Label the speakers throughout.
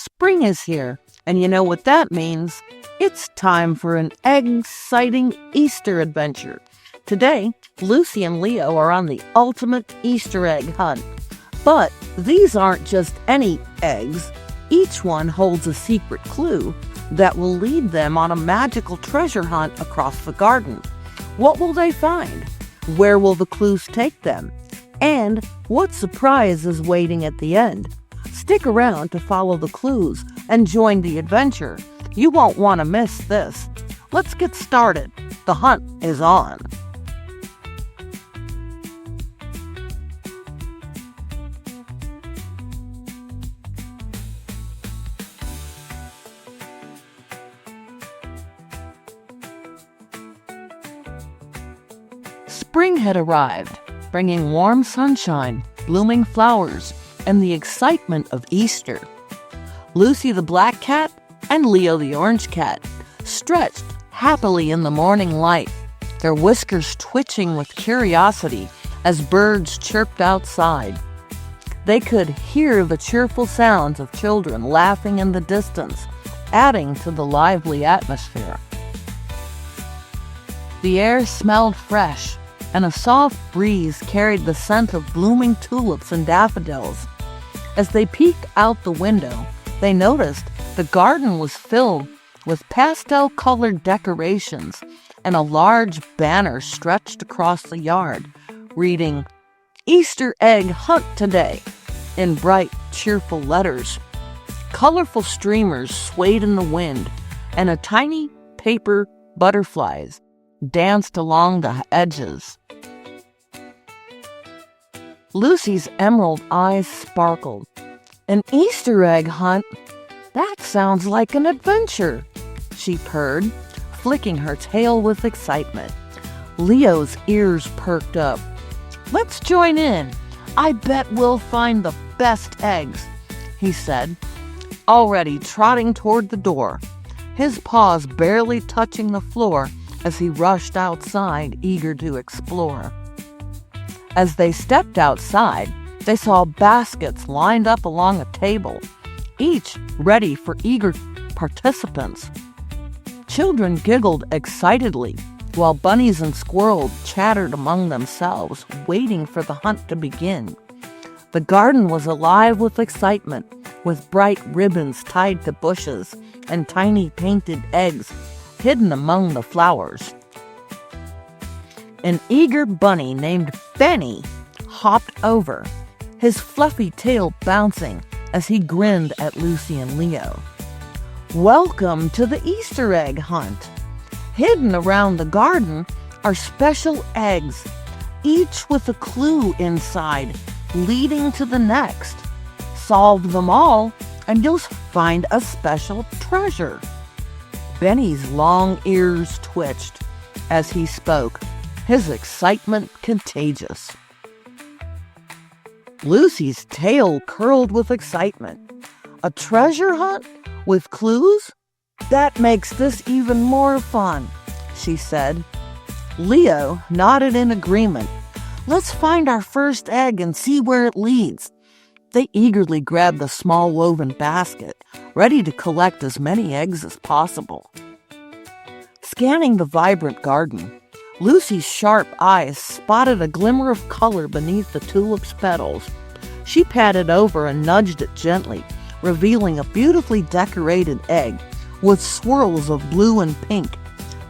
Speaker 1: Spring is here, and you know what that means. It's time for an egg-citing Easter adventure. Today, Luci and Leo are on the ultimate Easter egg hunt. But these aren't just any eggs. Each one holds a secret clue that will lead them on a magical treasure hunt across the garden. What will they find? Where will the clues take them? And what surprise is waiting at the end? Stick around to follow the clues and join the adventure. You won't want to miss this. Let's get started. The hunt is on. Spring had arrived, bringing warm sunshine, blooming flowers, and the excitement of Easter. Luci the black cat and Leo the orange cat stretched happily in the morning light, their whiskers twitching with curiosity as birds chirped outside. They could hear the cheerful sounds of children laughing in the distance, adding to the lively atmosphere. The air smelled fresh, and a soft breeze carried the scent of blooming tulips and daffodils. As they peeked out the window, they noticed the garden was filled with pastel-colored decorations, and a large banner stretched across the yard, reading, "Easter Egg Hunt Today," in bright, cheerful letters. Colorful streamers swayed in the wind, and a tiny paper butterflies danced along the edges. Luci's emerald eyes sparkled. An Easter egg hunt? That sounds like an adventure, she purred, flicking her tail with excitement. Leo's ears perked up. Let's join in. I bet we'll find the best eggs, he said, already trotting toward the door, his paws barely touching the floor as he rushed outside, eager to explore. As they stepped outside, they saw baskets lined up along a table, each ready for eager participants. Children giggled excitedly, while bunnies and squirrels chattered among themselves, waiting for the hunt to begin. The garden was alive with excitement, with bright ribbons tied to bushes and tiny painted eggs hidden among the flowers. An eager bunny named Benny hopped over, his fluffy tail bouncing as he grinned at Luci and Leo. Welcome to the Easter egg hunt. Hidden around the garden are special eggs, each with a clue inside, leading to the next. Solve them all, and you'll find a special treasure. Benny's long ears twitched as he spoke, his excitement contagious. Luci's tail curled with excitement. A treasure hunt with clues? That makes this even more fun, she said. Leo nodded in agreement. Let's find our first egg and see where it leads. They eagerly grabbed the small woven basket, ready to collect as many eggs as possible. Scanning the vibrant garden, Luci's sharp eyes spotted a glimmer of color beneath the tulip's petals. She patted over and nudged it gently, revealing a beautifully decorated egg with swirls of blue and pink.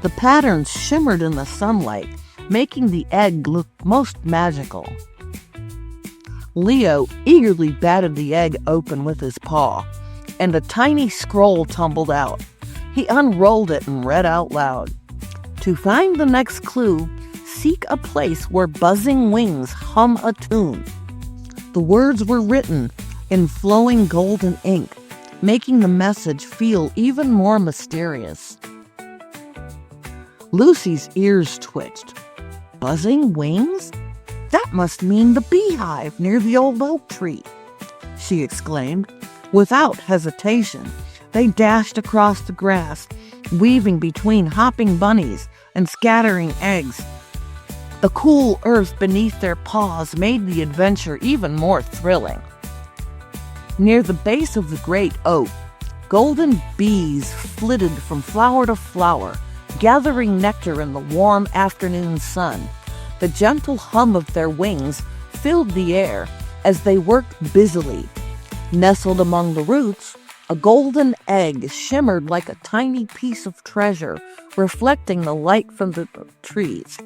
Speaker 1: The patterns shimmered in the sunlight, making the egg look most magical. Leo eagerly batted the egg open with his paw, and a tiny scroll tumbled out. He unrolled it and read out loud. To find the next clue, seek a place where buzzing wings hum a tune. The words were written in flowing golden ink, making the message feel even more mysterious. Luci's ears twitched. Buzzing wings? That must mean the beehive near the old oak tree, she exclaimed. Without hesitation, they dashed across the grass, weaving between hopping bunnies and scattering eggs. The cool earth beneath their paws made the adventure even more thrilling. Near the base of the great oak, golden bees flitted from flower to flower, gathering nectar in the warm afternoon sun. The gentle hum of their wings filled the air as they worked busily. Nestled among the roots, a golden egg shimmered like a tiny piece of treasure, reflecting the light from the trees.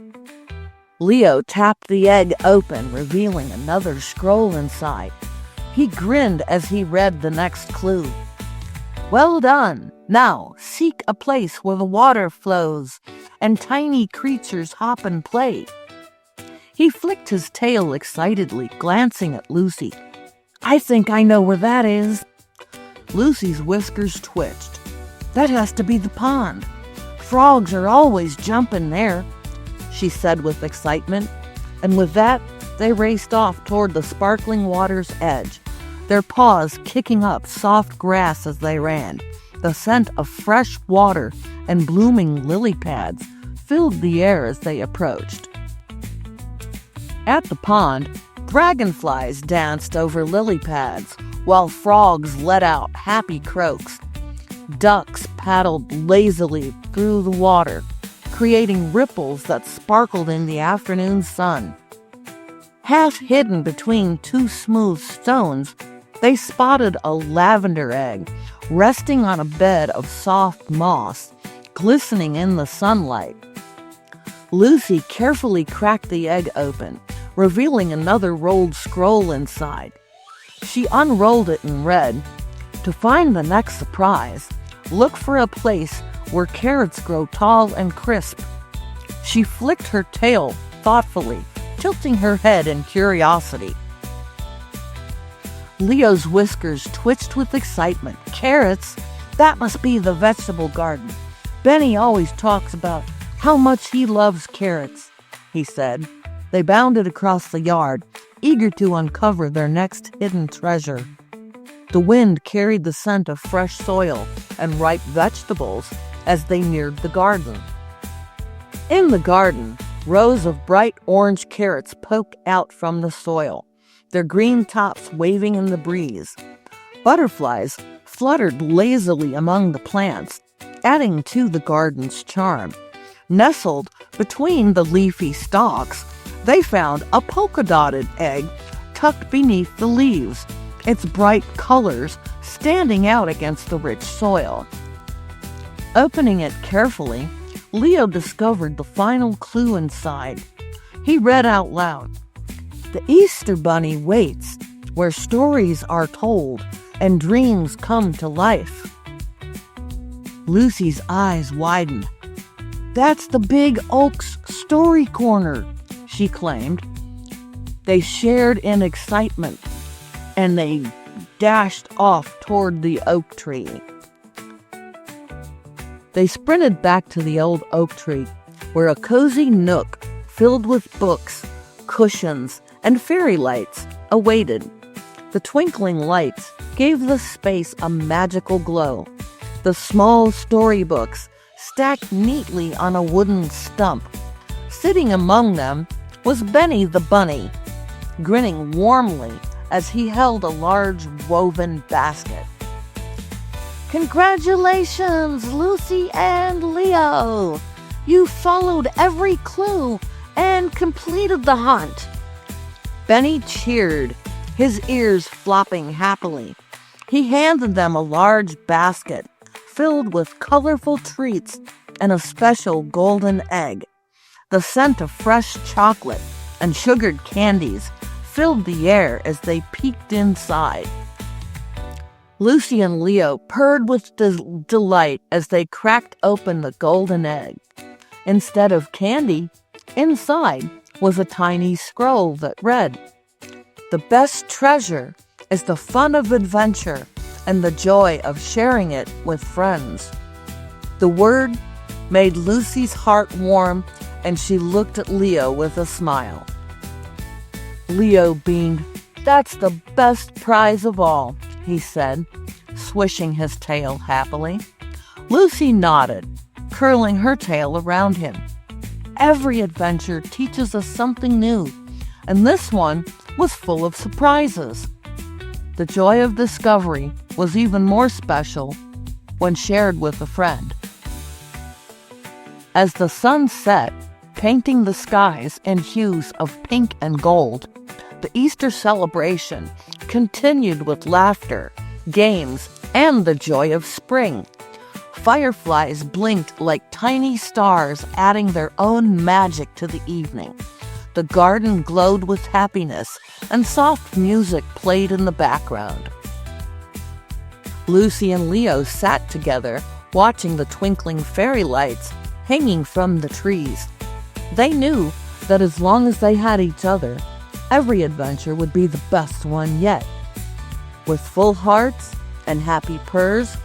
Speaker 1: Leo tapped the egg open, revealing another scroll inside. He grinned as he read the next clue. "Well done! Now seek a place where the water flows and tiny creatures hop and play." He flicked his tail excitedly, glancing at Lucy. "I think I know where that is." Lucy's whiskers twitched. "That has to be the pond. Frogs are always jumping there," she said with excitement. And with that, they raced off toward the sparkling water's edge, their paws kicking up soft grass as they ran. The scent of fresh water and blooming lily pads filled the air as they approached. At the pond, dragonflies danced over lily pads, while frogs let out happy croaks. Ducks paddled lazily through the water, creating ripples that sparkled in the afternoon sun. Half hidden between two smooth stones, they spotted a lavender egg resting on a bed of soft moss, glistening in the sunlight. Lucy carefully cracked the egg open, revealing another rolled scroll inside. She unrolled it and read, "To find the next surprise, look for a place where carrots grow tall and crisp." She flicked her tail thoughtfully, tilting her head in curiosity. Leo's whiskers twitched with excitement. "Carrots? That must be the vegetable garden. Benny always talks about how much he loves carrots," he said. They bounded across the yard, eager to uncover their next hidden treasure. The wind carried the scent of fresh soil and ripe vegetables as they neared the garden. In the garden, rows of bright orange carrots poked out from the soil, their green tops waving in the breeze. Butterflies fluttered lazily among the plants, adding to the garden's charm. Nestled between the leafy stalks, they found a polka-dotted egg tucked beneath the leaves, its bright colors standing out against the rich soil. Opening it carefully, Leo discovered the final clue inside. He read out loud, "The Easter Bunny waits, where stories are told and dreams come to life." Lucy's eyes widened. "That's the Big Oak's story corner," she claimed. They shared in excitement, and they dashed off toward the oak tree. They sprinted back to the old oak tree, where a cozy nook filled with books, cushions, and fairy lights awaited. The twinkling lights gave the space a magical glow. The small storybooks stacked neatly on a wooden stump. Sitting among them was Benny the Bunny, grinning warmly as he held a large woven basket. "Congratulations, Lucy and Leo! You followed every clue and completed the hunt." Benny cheered, his ears flopping happily. He handed them a large basket filled with colorful treats and a special golden egg. The scent of fresh chocolate and sugared candies filled the air as they peeked inside. Lucy and Leo purred with delight as they cracked open the golden egg. Instead of candy, inside was a tiny scroll that read, "The best treasure is the fun of adventure and the joy of sharing it with friends." The word made Lucy's heart warm, and she looked at Leo with a smile. Leo beamed. "That's the best prize of all," he said, swishing his tail happily. Lucy nodded, curling her tail around him. "Every adventure teaches us something new, and this one was full of surprises." The joy of discovery was even more special when shared with a friend. As the sun set, painting the skies in hues of pink and gold, the Easter celebration continued with laughter, games, and the joy of spring. Fireflies blinked like tiny stars, adding their own magic to the evening. The garden glowed with happiness, and soft music played in the background. Luci and Leo sat together, watching the twinkling fairy lights hanging from the trees. They knew that as long as they had each other, every adventure would be the best one yet. With full hearts and happy purrs,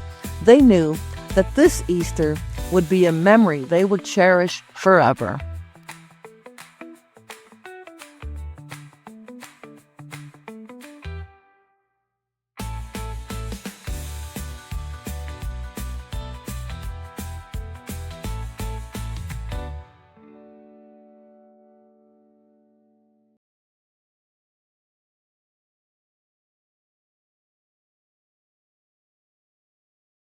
Speaker 1: they knew that this Easter would be a memory they would cherish forever.